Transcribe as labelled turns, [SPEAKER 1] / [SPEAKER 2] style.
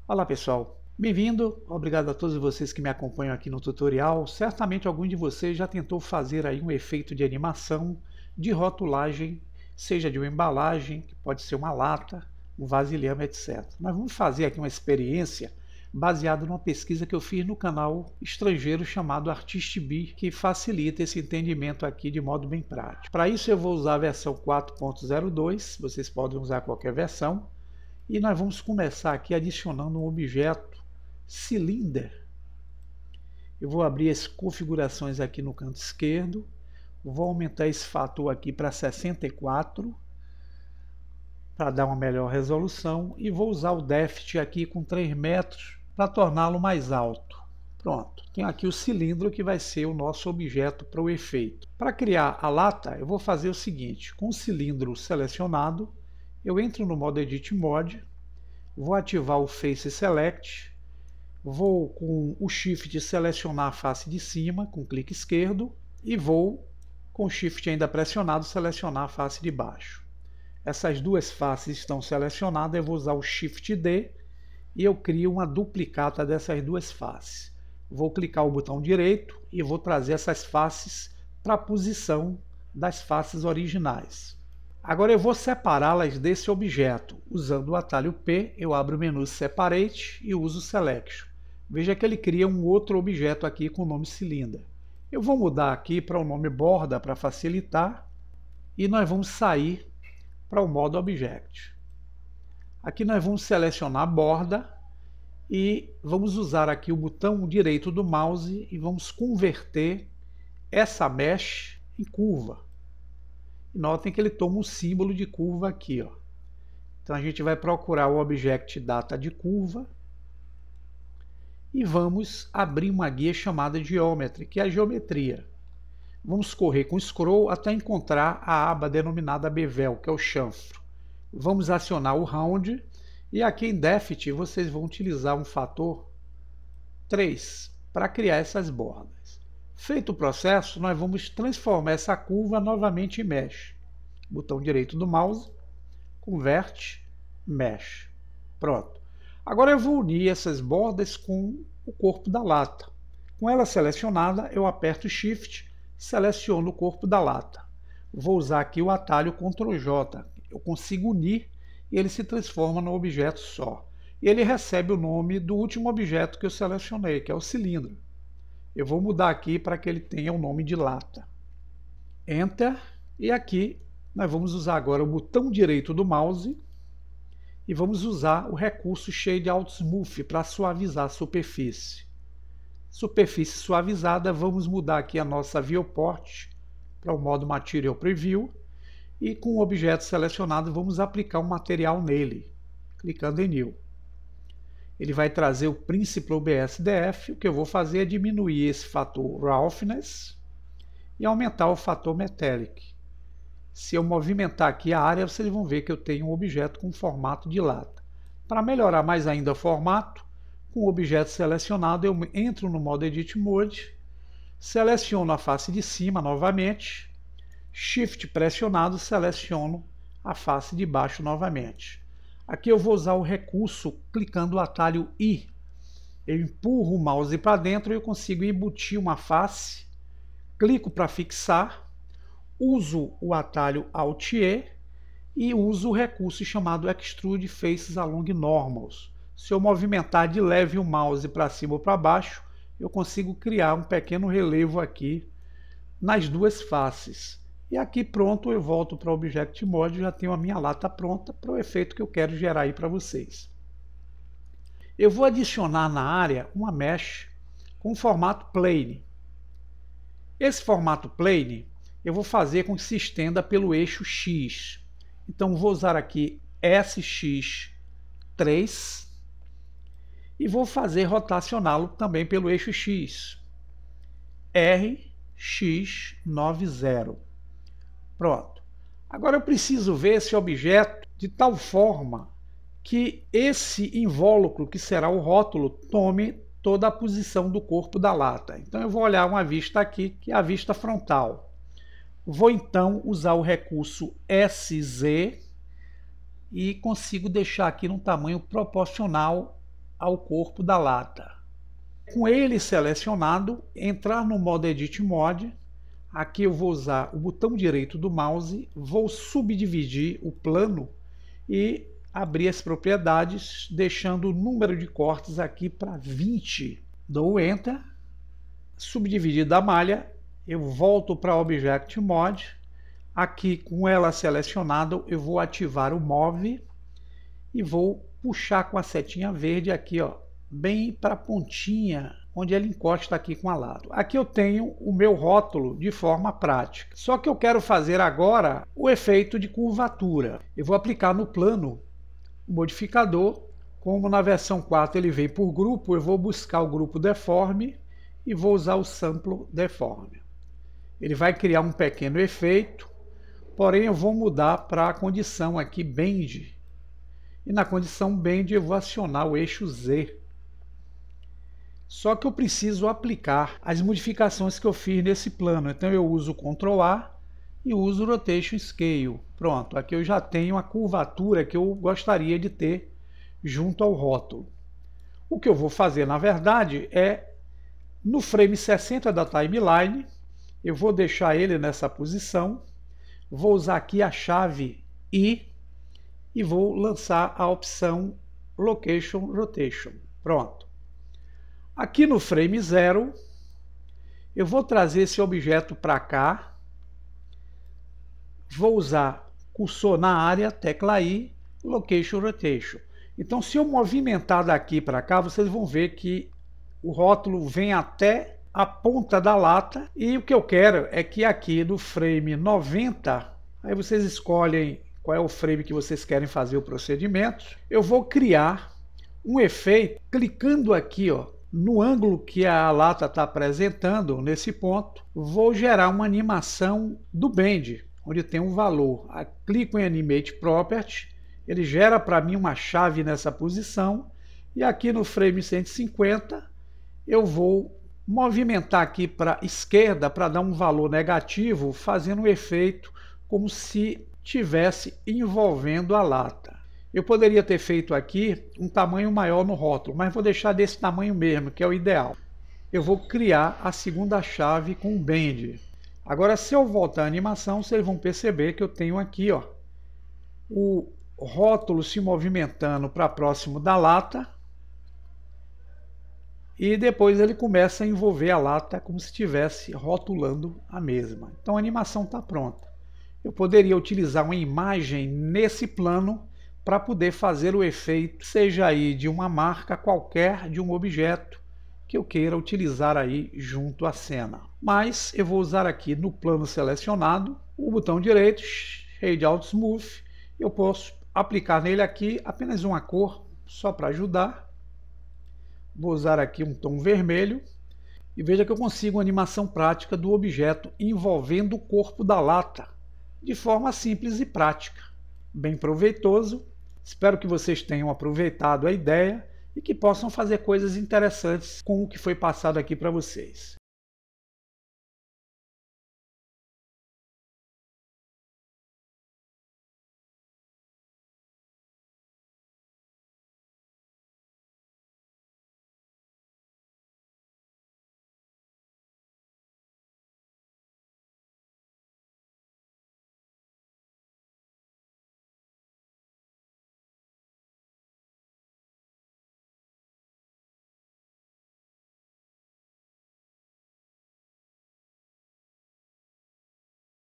[SPEAKER 1] Olá pessoal, bem-vindo, obrigado a todos vocês que me acompanham aqui no tutorial. Certamente algum de vocês já tentou fazer aí um efeito de animação, de rotulagem, seja de uma embalagem, que pode ser uma lata, um vasilhame, etc. Nós vamos fazer aqui uma experiência baseada numa pesquisa que eu fiz no canal estrangeiro chamado ArtistBee, que facilita esse entendimento aqui de modo bem prático. Para isso eu vou usar a versão 4.02, vocês podem usar qualquer versão. E nós vamos começar aqui adicionando um objeto cylinder. Eu vou abrir as configurações aqui no canto esquerdo. Vou aumentar esse fator aqui para 64 para dar uma melhor resolução. E vou usar o Depth aqui com 3 metros para torná-lo mais alto. Pronto, tenho aqui o cilindro que vai ser o nosso objeto para o efeito. Para criar a lata, eu vou fazer o seguinte: com o cilindro selecionado, eu entro no modo Edit Mode, vou ativar o Face Select, vou com o Shift selecionar a face de cima com clique esquerdo e vou com o Shift ainda pressionado selecionar a face de baixo. Essas duas faces estão selecionadas, eu vou usar o Shift D e eu crio uma duplicata dessas duas faces. Vou clicar o botão direito e vou trazer essas faces para a posição das faces originais. Agora eu vou separá-las desse objeto. Usando o atalho P, eu abro o menu Separate e uso Selection. Veja que ele cria um outro objeto aqui com o nome Cylinder. Eu vou mudar aqui para o nome Borda para facilitar e nós vamos sair para o modo Object. Aqui nós vamos selecionar a borda e vamos usar aqui o botão direito do mouse e vamos converter essa mesh em curva. Notem que ele toma um símbolo de curva aqui, ó. Então a gente vai procurar o Object Data de curva e vamos abrir uma guia chamada Geometry, que é a geometria. Vamos correr com Scroll até encontrar a aba denominada Bevel, que é o chanfro. Vamos acionar o Round e aqui em Depth vocês vão utilizar um fator 3 para criar essas bordas. Feito o processo, nós vamos transformar essa curva novamente em Mesh. Botão direito do mouse, converte, Mesh. Pronto. Agora eu vou unir essas bordas com o corpo da lata. Com ela selecionada, eu aperto Shift, seleciono o corpo da lata. Vou usar aqui o atalho Ctrl J. Eu consigo unir e ele se transforma num objeto só. E ele recebe o nome do último objeto que eu selecionei, que é o cilindro. Eu vou mudar aqui para que ele tenha o nome de lata. Enter. E aqui nós vamos usar agora o botão direito do mouse e vamos usar o recurso Shade Out Smooth para suavizar a superfície. Superfície suavizada, vamos mudar aqui a nossa Viewport para o modo Material Preview e com o objeto selecionado vamos aplicar um material nele, clicando em New. Ele vai trazer o Principal BSDF. O que eu vou fazer é diminuir esse fator Roughness e aumentar o fator Metallic. Se eu movimentar aqui a área, vocês vão ver que eu tenho um objeto com formato de lata. Para melhorar mais ainda o formato, com o objeto selecionado, eu entro no modo Edit Mode, seleciono a face de cima novamente, Shift pressionado, seleciono a face de baixo novamente. Aqui eu vou usar o recurso clicando o atalho I. Eu empurro o mouse para dentro e eu consigo embutir uma face. Clico para fixar. Uso o atalho Alt E e uso o recurso chamado Extrude Faces Along Normals. Se eu movimentar de leve o mouse para cima ou para baixo, eu consigo criar um pequeno relevo aqui nas duas faces. E aqui pronto, eu volto para o Object Mode, já tenho a minha lata pronta para o efeito que eu quero gerar aí para vocês. Eu vou adicionar na área uma mesh com formato plane. Esse formato plane eu vou fazer com que se estenda pelo eixo X. Então vou usar aqui SX3 e vou fazer rotacioná-lo também pelo eixo X. RX90. Pronto. Agora eu preciso ver esse objeto de tal forma que esse invólucro, que será o rótulo, tome toda a posição do corpo da lata. Então eu vou olhar uma vista aqui, que é a vista frontal. Vou então usar o recurso SZ e consigo deixar aqui num tamanho proporcional ao corpo da lata. Com ele selecionado, entrar no modo Edit Mode. Aqui eu vou usar o botão direito do mouse, vou subdividir o plano e abrir as propriedades, deixando o número de cortes aqui para 20. Dou Enter, subdividir da malha, eu volto para Object Mode. Aqui com ela selecionada, eu vou ativar o Move e vou puxar com a setinha verde aqui, ó, bem para a pontinha, onde ele encosta aqui com a lata. Aqui eu tenho o meu rótulo de forma prática. Só que eu quero fazer agora o efeito de curvatura. Eu vou aplicar no plano o modificador. Como na versão 4 ele vem por grupo, eu vou buscar o grupo Deform e vou usar o Sample Deform. Ele vai criar um pequeno efeito, porém eu vou mudar para a condição aqui Bend. E na condição Bend eu vou acionar o eixo Z. Só que eu preciso aplicar as modificações que eu fiz nesse plano. Então eu uso Ctrl A e uso Rotation Scale. Pronto, aqui eu já tenho a curvatura que eu gostaria de ter junto ao rótulo. O que eu vou fazer, na verdade, é no frame 60 da timeline, eu vou deixar ele nessa posição, vou usar aqui a chave I e vou lançar a opção Location Rotation. Pronto. Aqui no frame 0, eu vou trazer esse objeto para cá, vou usar cursor na área, tecla I, Location Rotation. Então, se eu movimentar daqui para cá, vocês vão ver que o rótulo vem até a ponta da lata, e o que eu quero é que aqui no frame 90, aí vocês escolhem qual é o frame que vocês querem fazer o procedimento, eu vou criar um efeito clicando aqui, ó, no ângulo que a lata está apresentando, nesse ponto, vou gerar uma animação do Bend, onde tem um valor. Clico em Animate Property, ele gera para mim uma chave nessa posição, e aqui no frame 150, eu vou movimentar aqui para a esquerda para dar um valor negativo, fazendo um efeito como se estivesse envolvendo a lata. Eu poderia ter feito aqui um tamanho maior no rótulo, mas vou deixar desse tamanho mesmo, que é o ideal. Eu vou criar a segunda chave com o Bend. Agora, se eu voltar à animação, vocês vão perceber que eu tenho aqui, ó, o rótulo se movimentando para próximo da lata, e depois ele começa a envolver a lata como se estivesse rotulando a mesma. Então a animação está pronta. Eu poderia utilizar uma imagem nesse plano para poder fazer o efeito, seja aí de uma marca qualquer, de um objeto que eu queira utilizar aí junto à cena. Mas eu vou usar aqui no plano selecionado o botão direito, Shade Out Smooth. Eu posso aplicar nele aqui apenas uma cor, só para ajudar. Vou usar aqui um tom vermelho e veja que eu consigo uma animação prática do objeto envolvendo o corpo da lata, de forma simples e prática. Bem proveitoso. Espero que vocês tenham aproveitado a ideia e que possam fazer coisas interessantes com o que foi passado aqui para vocês.